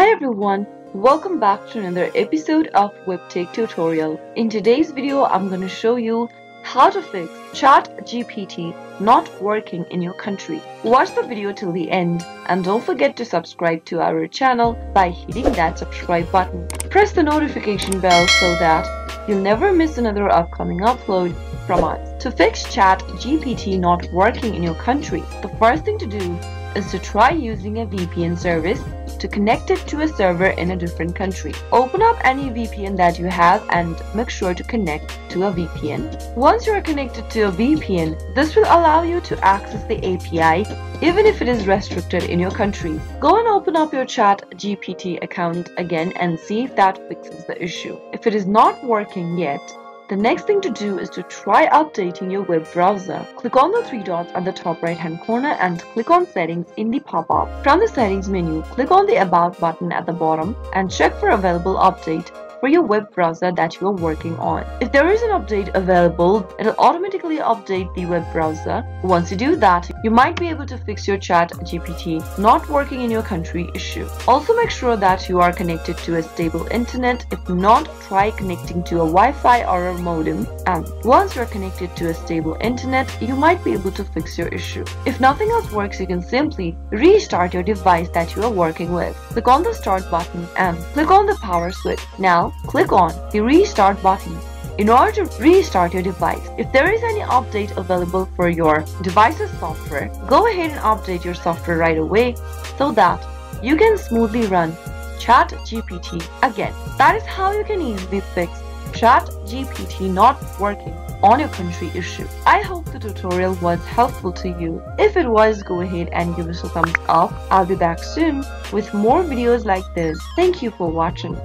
Hi everyone, welcome back to another episode of Webtech Tutorial. In today's video, I'm going to show you how to fix ChatGPT not working in your country. Watch the video till the end and don't forget to subscribe to our channel by hitting that subscribe button. Press the notification bell so that you'll never miss another upcoming upload from us. To fix ChatGPT not working in your country, the first thing to do is to try using a VPN service to connect it to a server in a different country. Open up any VPN that you have and make sure to connect to a VPN. Once you are connected to a VPN, this will allow you to access the API even if it is restricted in your country. Go and open up your ChatGPT account again and see if that fixes the issue. If it is not working yet, the next thing to do is to try updating your web browser. Click on the three dots at the top right hand corner and click on settings in the pop-up. From the settings menu, click on the about button at the bottom and check for available update for your web browser that you are working on. If there is an update available, it will automatically update the web browser. Once you do that, you might be able to fix your ChatGPT not working in your country issue. Also make sure that you are connected to a stable internet. If not, try connecting to a Wi-Fi or a modem, and once you are connected to a stable internet, you might be able to fix your issue. If nothing else works, you can simply restart your device that you are working with. Click on the start button and click on the power switch. Now click on the restart button in order to restart your device. If there is any update available for your device's software, go ahead and update your software right away so that you can smoothly run ChatGPT again. That is how you can easily fix ChatGPT not working on your country issue. I hope the tutorial was helpful to you. If it was, go ahead and give us a thumbs up. I'll be back soon with more videos like this. Thank you for watching.